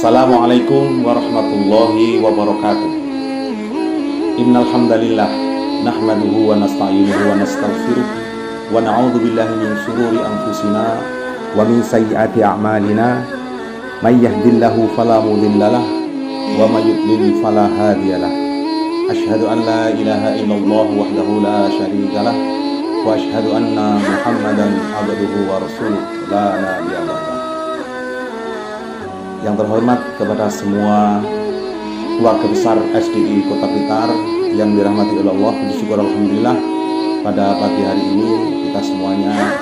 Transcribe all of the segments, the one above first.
Assalamualaikum warahmatullahi wabarakatuh. Innal hamdalillah nahmaduhu wa nasta'inuhu wa nastaghfiruh wa na'udzu billahi min shururi anfusina wa min sayyiati a'malina. May yahdihillahu fala mudhillalah wa may yudlil fala hadiyalah. Asyhadu an la ilaha illallah wahdahu la syarikalah wa asyhadu anna Muhammadan abduhu wa rasuluh la nabiyya ba'dahu. Yang terhormat kepada semua keluarga besar SDI Kota Blitar yang dirahmati oleh Allah, bersyukur alhamdulillah pada pagi hari ini kita semuanya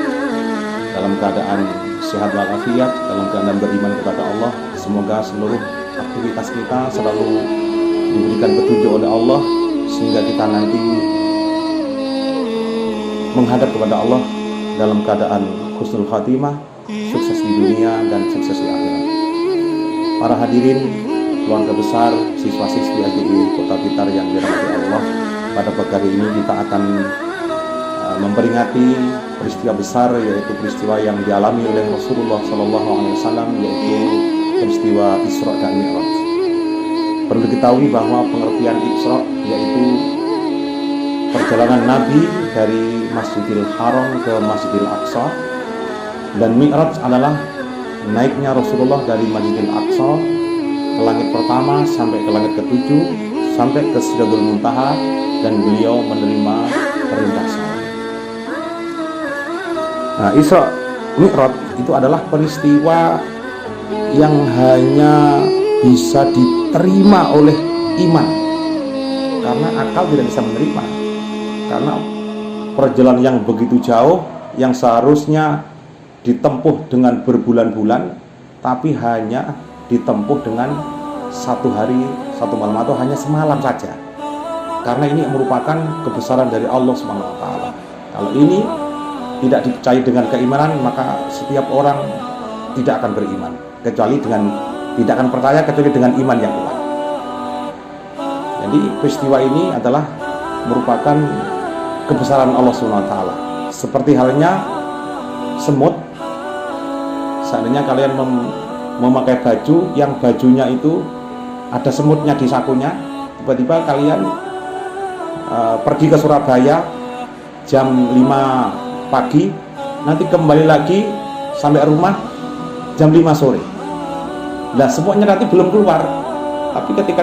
dalam keadaan sehat walafiat, dalam keadaan beriman kepada Allah. Semoga seluruh aktivitas kita selalu diberikan petunjuk oleh Allah sehingga kita nanti menghadap kepada Allah dalam keadaan husnul khatimah, sukses di dunia dan sukses di akhirat. Para hadirin, keluarga besar, siswa-siswi SDI Kota Blitar yang dirahmati Allah, pada pagi hari ini kita akan memperingati peristiwa besar, yaitu peristiwa yang dialami oleh Rasulullah SAW, yaitu peristiwa Isra dan Mi'raj. Perlu diketahui bahwa pengertian Isra yaitu perjalanan Nabi dari Masjidil Haram ke Masjidil Aqsa, dan Mi'raj adalah naiknya Rasulullah dari Masjidil Aqsa ke langit pertama sampai ke langit ketujuh, sampai ke Sidratul Muntaha, dan beliau menerima perintah salat. Nah, Isra Mi'raj itu adalah peristiwa yang hanya bisa diterima oleh iman, karena akal tidak bisa menerima, karena perjalanan yang begitu jauh yang seharusnya ditempuh dengan berbulan-bulan, tapi hanya ditempuh dengan satu hari, satu malam, atau hanya semalam saja. Karena ini merupakan kebesaran dari Allah SWT. Kalau ini tidak dipercaya dengan keimanan, maka setiap orang tidak akan beriman, tidak akan percaya kecuali dengan iman yang kuat. Jadi peristiwa ini adalah merupakan kebesaran Allah SWT. Seperti halnya semut. Seandainya kalian memakai baju yang bajunya itu ada semutnya di sakunya, tiba-tiba kalian pergi ke Surabaya jam 5 pagi, nanti kembali lagi sampai rumah jam 5 sore. Nah, semutnya nanti belum keluar, tapi ketika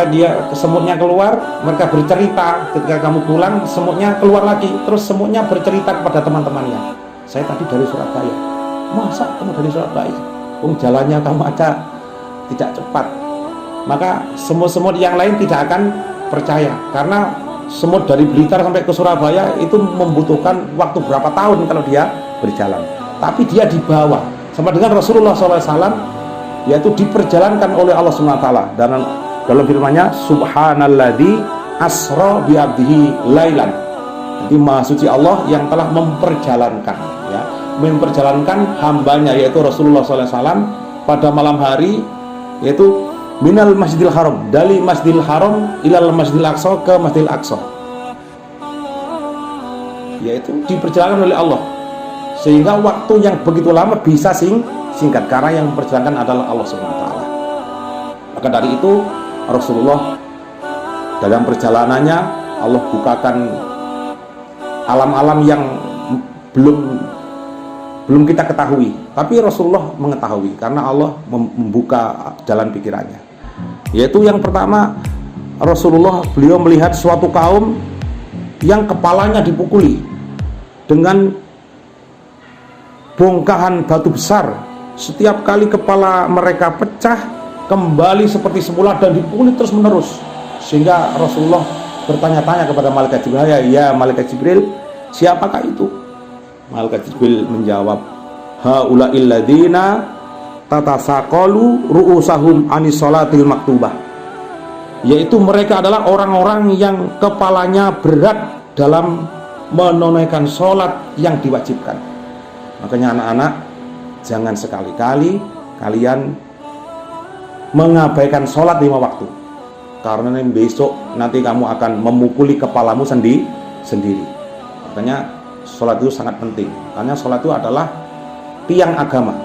dia semutnya keluar, mereka bercerita. Ketika kamu pulang, semutnya keluar lagi, terus semutnya bercerita kepada teman-temannya, saya tadi dari Surabaya. Masa kamu dari Surabaya? Jalannya kamu aja tidak cepat. Maka semut-semut yang lain tidak akan percaya, karena semut dari Blitar sampai ke Surabaya itu membutuhkan waktu berapa tahun kalau dia berjalan. Tapi dia dibawa sama dengan Rasulullah SAW, yaitu diperjalankan oleh Allah SWT. Dan dalam firman-Nya, Subhanalladzi asra bi abdihi lailan. Jadi Maha Suci Allah yang telah memperjalankan hambanya, yaitu Rasulullah SAW, pada malam hari, yaitu minal Masjidil Haram, dari Masjidil Haram ilal Masjidil Aqsa, ke Masjidil Aqsa, yaitu diperjalankan oleh Allah, sehingga waktu yang begitu lama bisa singkat, karena yang memperjalankan adalah Allah SWT. Maka dari itu Rasulullah dalam perjalanannya, Allah bukakan alam-alam yang belum kita ketahui, tapi Rasulullah mengetahui karena Allah membuka jalan pikirannya. Yaitu yang pertama, beliau melihat suatu kaum yang kepalanya dipukuli dengan bongkahan batu besar. Setiap kali kepala mereka pecah, kembali seperti semula dan dipukuli terus menerus, sehingga Rasulullah bertanya-tanya kepada malaikat Jibril, ya malaikat Jibril, siapakah itu? Malaikat Jibril menjawab, haula'il ladzina tatasaqalu ru'usahum anis sholatil maktubah, yaitu mereka adalah orang-orang yang kepalanya berat dalam menunaikan sholat yang diwajibkan. Makanya anak-anak, jangan sekali-kali kalian mengabaikan sholat 5 waktu, karena besok nanti kamu akan memukuli kepalamu sendiri. Makanya sholat itu sangat penting, karena sholat itu adalah tiang agama.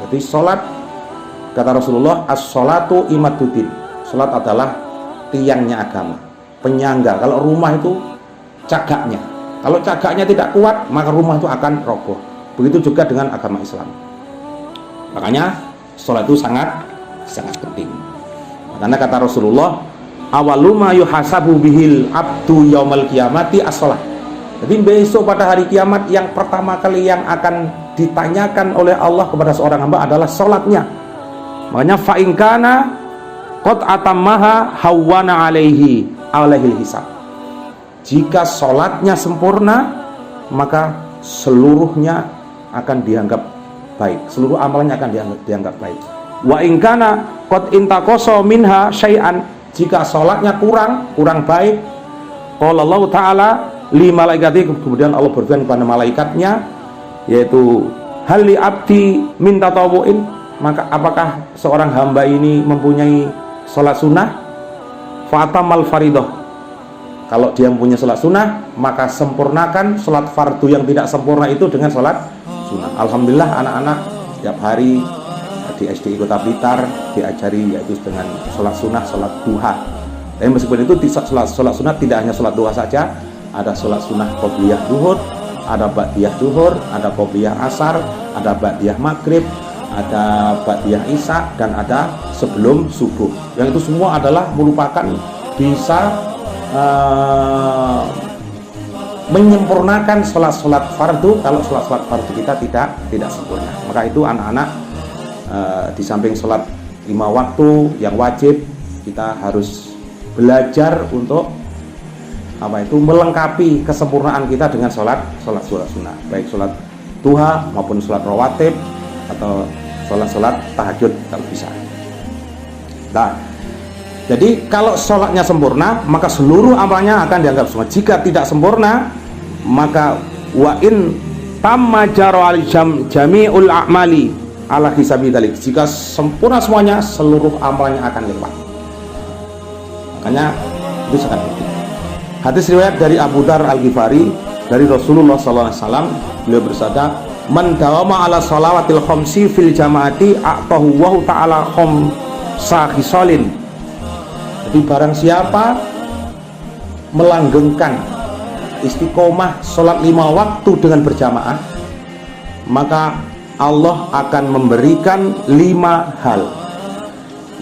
Jadi sholat Kata Rasulullah, as-sholatu imaduddin. Salat adalah tiangnya agama, penyangga. Kalau rumah itu cagaknya. Kalau cagaknya tidak kuat, maka rumah itu akan roboh. Begitu juga dengan agama Islam. Makanya sholat itu sangat penting. Karena kata Rasulullah, awaluma yuhasabu bihil abdu yaumal qiyamati as-sholat. Jadi besok pada hari kiamat yang pertama kali yang akan ditanyakan oleh Allah kepada seorang hamba adalah sholatnya. Makanya fa'inkana qad atammaha hawwana alaihil hisab. Jika sholatnya sempurna, maka seluruhnya akan dianggap baik, seluruh amalnya akan dianggap baik. Wa inkana qad intaqasa minha syai'an, jika sholatnya kurang baik, qala Allah Ta'ala li malaikati, kemudian Allah berfirman kepada malaikatnya, yaitu hal li abdi min tatawu'in, maka apakah seorang hamba ini mempunyai sholat sunnah? Fatamal faridah, kalau dia mempunyai sholat sunnah, maka sempurnakan sholat fardu yang tidak sempurna itu dengan sholat sunnah. Alhamdulillah anak-anak setiap hari di SD Kota Blitar diajari yaitu dengan sholat sunnah, sholat duha. Tapi meskipun itu sholat sunnah tidak hanya sholat duha saja, ada sholat sunnah qobliyah duhur, ada ba'diyah duhur, ada qobliyah asar, ada ba'diyah maghrib, ada ba'diyah isya, dan ada sebelum subuh. Yang itu semua adalah merupakan bisa menyempurnakan sholat fardu kalau sholat fardu kita tidak sempurna. Maka itu anak-anak di samping sholat 5 waktu yang wajib, kita harus belajar untuk melengkapi kesempurnaan kita dengan sholat sunnah, baik sholat duha maupun sholat rawatib atau sholat tahajud kalau bisa. Nah, jadi kalau sholatnya sempurna, maka seluruh amalnya akan dianggap sempurna. Jika tidak sempurna, maka wa in tamma jara jami'ul a'mali ala hisabi dzalik. Jika sempurna semuanya, seluruh amalnya akan lewat. Makanya itu sangat penting. Hadis riwayat dari Abu Dzar Al-Ghifari dari Rasulullah SAW, beliau bersabda, man dawama ala shalawatil khamsi fil jamaati a'tahu wa ta'ala khamsa khisalin. Jadi barang siapa melanggengkan istiqomah sholat 5 waktu dengan berjamaah, maka Allah akan memberikan 5 hal.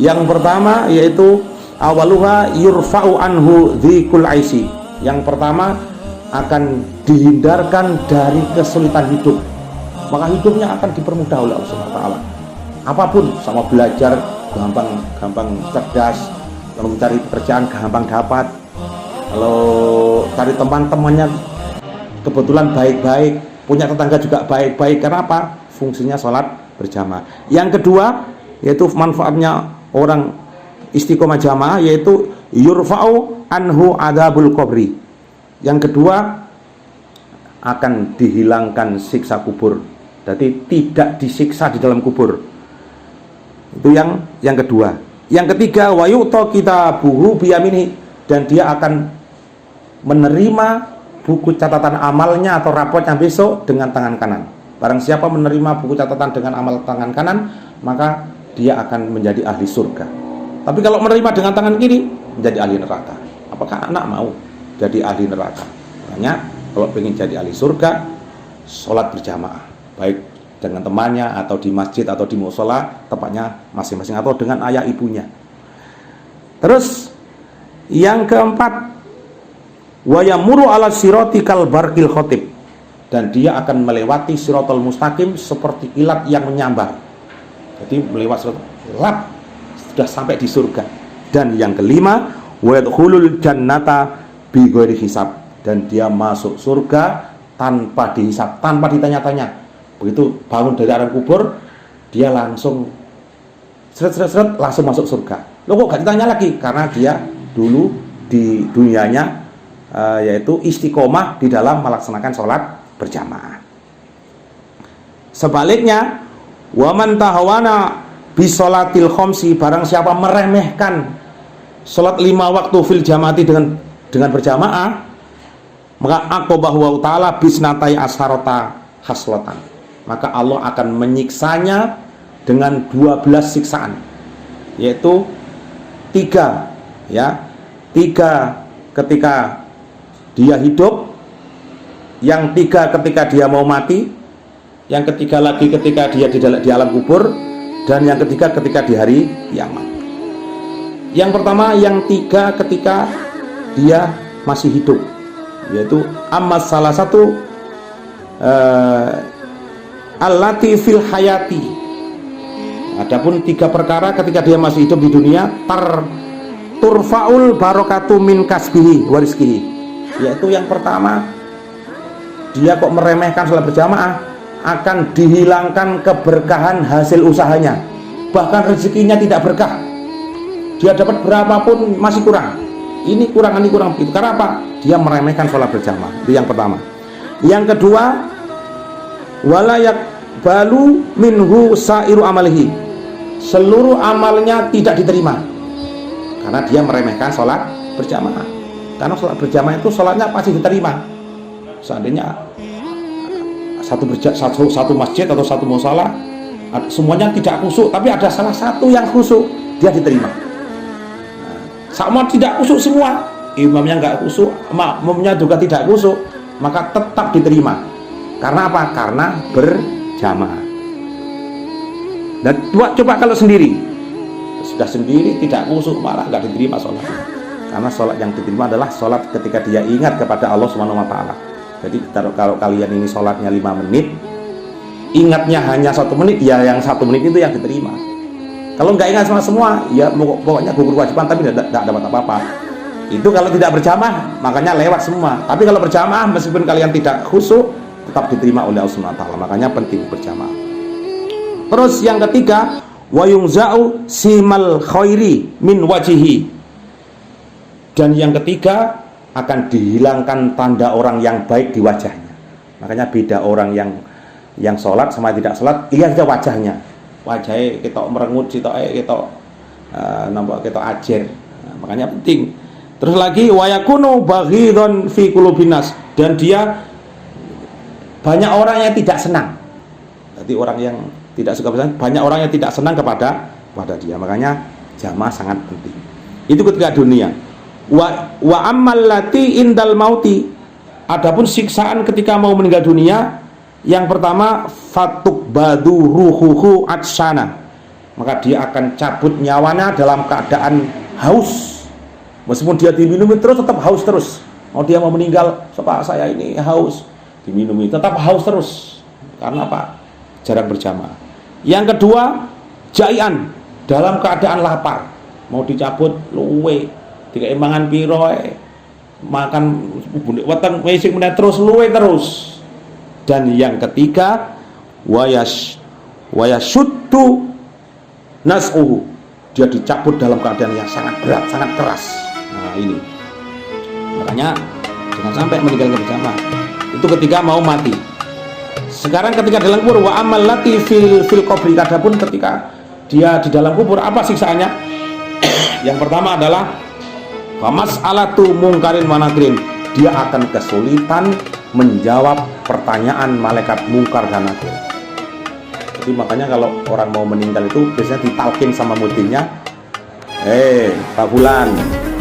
Yang pertama yaitu awaluha yurfa'u anhu dzikul aisi. Yang pertama akan dihindarkan dari kesulitan hidup, maka hidupnya akan dipermudah oleh Allah Subhanahu wa taala. Apapun, sama belajar gampang cerdas, kalau mencari pekerjaan gampang dapat, kalau cari teman-temannya kebetulan baik-baik, punya tetangga juga baik-baik. Karena apa? Fungsinya sholat berjamaah. Yang kedua yaitu manfaatnya orang istiqomah jamaah, yaitu yurfa'u anhu adabul qabri. Yang kedua akan dihilangkan siksa kubur, jadi tidak disiksa di dalam kubur. Itu yang kedua. Yang ketiga wa yu'ta kitabuhu biyaminihi, dan dia akan menerima buku catatan amalnya atau raportnya besok dengan tangan kanan. Barang siapa menerima buku catatan dengan amal tangan kanan, maka dia akan menjadi ahli surga. Tapi kalau menerima dengan tangan kiri, menjadi ahli neraka. Apakah anak mau jadi ahli neraka? Makanya kalau ingin jadi ahli surga, sholat berjamaah, baik dengan temannya atau di masjid atau di musola, tepatnya masing-masing, atau dengan ayah ibunya. Terus yang keempat, wa yamuru ala sirati kal barqil khotib, dan dia akan melewati siratal mustaqim seperti kilat yang menyambar. Jadi melewati lap sudah sampai di surga. Dan yang kelima, wa yadkhulul jannata bi ghairi hisab, dan dia masuk surga tanpa dihisab, tanpa ditanya-tanya. Begitu bangun dari alam kubur, dia langsung seret langsung masuk surga. Loh, kok gak ditanya lagi? Karena dia dulu di dunianya yaitu istiqomah di dalam melaksanakan sholat berjamaah. Sebaliknya, waman tahwana bisolatil khomsi, barang siapa meremehkan sholat 5 waktu fil jamaati dengan berjamaah, maka aqobah wa ta'ala bisnatai asharota haslotan, maka Allah akan menyiksanya dengan 12 siksaan, yaitu 3 ya. 3 ketika dia hidup, yang 3 ketika dia mau mati, yang ketiga lagi ketika dia di alam kubur, dan yang ketiga ketika di hari kiamat. Yang pertama, yang 3 ketika dia masih hidup, yaitu amma salah satu allati fil hayati. Adapun 3 perkara ketika dia masih hidup di dunia, turfaul barokatu min kasbihi wa rizkihi, yaitu yang pertama, dia kok meremehkan sholat berjamaah, akan dihilangkan keberkahan hasil usahanya, bahkan rezekinya tidak berkah. Dia dapat berapapun masih kurang, ini kurang begitu. Karena apa? Dia meremehkan sholat berjamaah. Itu yang pertama. Yang kedua, walayak balu minhu sairu amalihi, seluruh amalnya tidak diterima karena dia meremehkan sholat berjamaah. Karena sholat berjamaah itu sholatnya pasti diterima. Seandainya satu masjid atau satu musala semuanya tidak khusyuk, tapi ada salah satu yang khusyuk, dia diterima. Sama tidak khusyuk semua, imamnya nggak khusyuk, makmumnya juga tidak khusyuk, maka tetap diterima. Karena apa? Karena berjamaah. Dan coba kalau sendiri, sudah sendiri tidak khusyuk, malah nggak diterima sholat. Karena sholat yang diterima adalah sholat ketika dia ingat kepada Allah Subhanahu Wa Taala. Jadi kalau kalian ini sholatnya 5 menit, ingatnya hanya 1 menit, ya yang 1 menit itu yang diterima. Kalau nggak ingat semua, ya pokoknya gugur kewajiban tapi tidak dapat apa-apa. Itu kalau tidak berjamaah, makanya lewat semua. Tapi kalau berjamaah, meskipun kalian tidak khusyuk, tetap diterima oleh Allah Subhanahu Wa Taala. Makanya penting berjamaah. Terus yang ketiga, wa yungza'u simal khairi min wajihi, dan yang ketiga akan dihilangkan tanda orang yang baik di wajahnya. Makanya beda orang yang sholat sama tidak sholat, lihat aja wajahnya, wajahnya kita merengut, kita nampak kita ajer. Nah, makanya penting. Terus lagi wa yakunu baghidun fi qulubinas, dan dia banyak orang yang tidak senang. Jadi orang yang tidak suka bersenang, banyak orang yang tidak senang kepada dia. Makanya jamaah sangat penting. Itu ketika dunia. Wa ammal lati indal mauti, adapun siksaan ketika mau meninggal dunia, yang pertama fatuk badu ruhuhu atsana, maka dia akan cabut nyawanya dalam keadaan haus. Meskipun dia diminumi terus, tetap haus terus. Dia mau meninggal, Pak saya ini haus, diminumi tetap haus terus. Karena apa? Jarang berjamaah. Yang kedua, jaian, dalam keadaan lapar, mau dicabut luwe, tiga mangan piro makan weteng mesik meneh terus luwe terus. Dan yang ketiga, wayasuddu nas'uhu, dia dicabut dalam keadaan yang sangat berat, sangat keras. Nah ini makanya jangan sampai meninggal berjamaah. Itu ketika mau mati. Sekarang ketika dalam kubur, wa amal lati fil qabri, adapun ketika dia di dalam kubur, apa siksaannya? Yang pertama adalah famas'alatu mungkarin wa nakirin, dia akan kesulitan menjawab pertanyaan malaikat mungkar dan nakir. Jadi makanya kalau orang mau meninggal itu biasanya ditalkin sama mutinnya, Pak Bulan,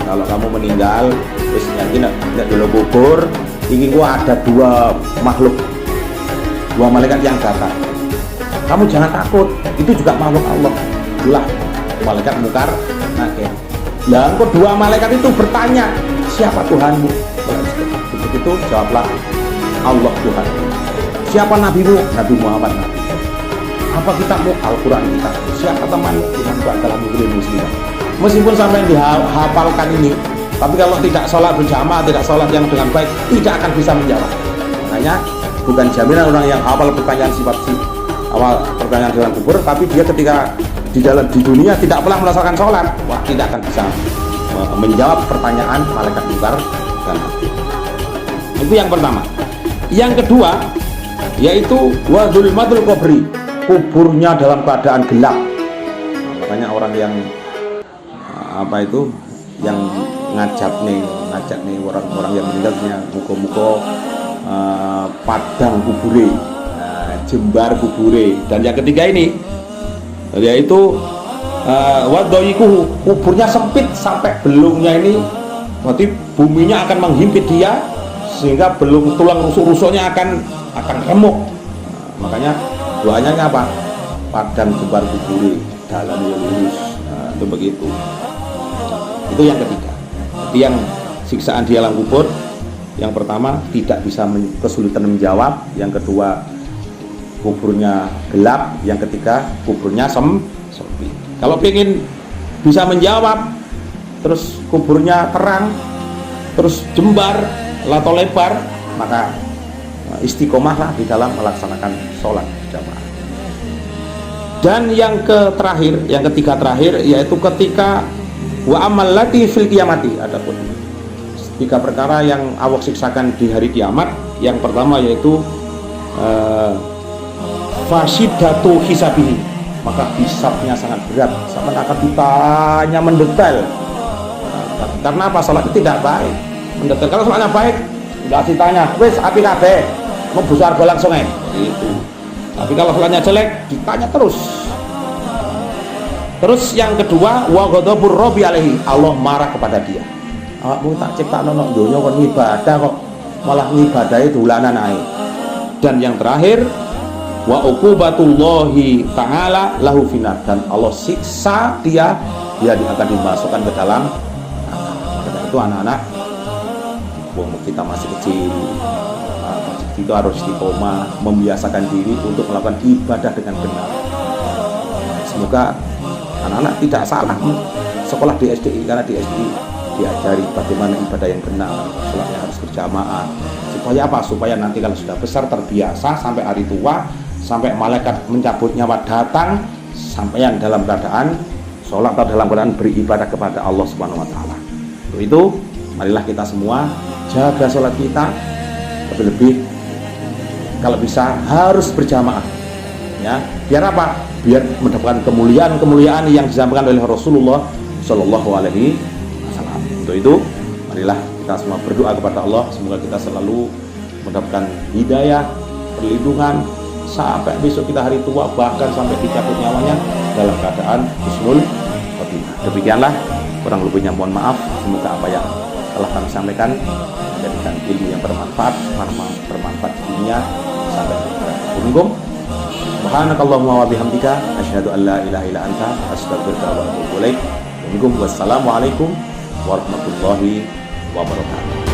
kalau kamu meninggal terus yakin tidak dulu kubur, ini gua ada 2 makhluk, 2 malaikat yang datang. Kamu jangan takut, itu juga makhluk Allah. Itulah malaikat mungkar nakir. Yang kedua malaikat itu bertanya, siapa Tuhanmu? Begitu jawablah, Allah Tuhan. Siapa nabimu? Nabi Muhammad Nabi. Apa kitabmu? Al-Quran kita. Siapa temanmu? Kita adalah muslim. Meskipun sampai dihafalkan ini, tapi kalau tidak sholat berjamaah, tidak sholat yang dengan baik, tidak akan bisa menjawab. Makanya bukan jaminan orang yang hafal pertanyaan sifat awal pertanyaan dalam kubur, tapi dia ketika di dunia tidak pernah melaksanakan sholat, wah tidak akan bisa menjawab pertanyaan malaikat mungkar dan nakir. Itu yang pertama. Yang kedua yaitu wadul madul kubri, kuburnya dalam keadaan gelap. Makanya orang yang yang ngajak nih orang-orang yang meninggalnya muko-muko padang kubure, jembar kubure. Dan yang ketiga ini yaitu wadoyikuhu, kuburnya sempit sampai belungnya ini, berarti buminya akan menghimpit dia sehingga belum tulang rusuk-rusuknya akan remuk. Makanya doanya apa? Padang jembar kuburi dalam lurus. Itu begitu. Itu yang ketiga. Jadi yang siksaan di alam kubur, yang pertama tidak bisa kesulitan menjawab, yang kedua kuburnya gelap, yang ketiga kuburnya sempit. Kalau ingin bisa menjawab, terus kuburnya terang, terus jembar atau lebar, maka istiqomahlah di dalam melaksanakan sholat jamaah. Dan yang ketiga terakhir, yaitu ketika wa amal lati fil qiyamati, adapun tiga perkara yang Allah siksakan di hari kiamat. Yang pertama yaitu fasidatu hisabihi, maka hisabnya sangat berat, sampai akan ditanya mendetail. Karena apa? Sholat itu tidak baik mendetail. Kalau sholatnya baik, nggak ditanya, wes api kabeh mau besar go langsung gitu. Tapi kalau sholatnya jelek, ditanya terus. Terus yang kedua, wa ghadabur rabbi alaihi, Allah marah kepada dia. Awakmu tak ciptakno nang donya kon ibadah kok malah ngibadahi dolanan ae. Dan yang terakhir, wa uqubatullahi ta'ala lahu finar, dan Allah siksa dia akan dimasukkan ke dalam neraka. Karena itu anak-anak, kita masih kecil, itu harus istiqomah, membiasakan diri untuk melakukan ibadah dengan benar. Semoga anak-anak tidak salah sekolah di SDI, karena di SDI diajari bagaimana ibadah yang benar, sholatnya harus berjamaah. Supaya apa? Supaya nanti kalau sudah besar terbiasa, sampai hari tua, sampai malaikat mencabut nyawa datang, sampai yang dalam keadaan sholat atau dalam keadaan beribadah kepada Allah Subhanahu wa Ta'ala. Untuk itu, marilah kita semua jaga sholat kita, lebih-lebih kalau bisa harus berjamaah, ya. Biar apa? Biar mendapatkan kemuliaan yang disampaikan oleh Rasulullah Shallallahu Alaihi Wasallam. Untuk itu, marilah kita semua berdoa kepada Allah, semoga kita selalu mendapatkan hidayah, perlindungan sampai besok kita hari tua, bahkan sampai dicabut nyawanya dalam keadaan husnul khotimah. Demikianlah, kurang lebihnya mohon maaf. Semoga apa yang telah kami sampaikan menjadikan ilmu yang bermanfaat di dunia sampai di akhirat. Subhanakallahumma wa bihamdika asyhadu an la ilaha illa anta astaghfiruka wa atubu ilaik. Wassalamualaikum warahmatullahi wabarakatuh.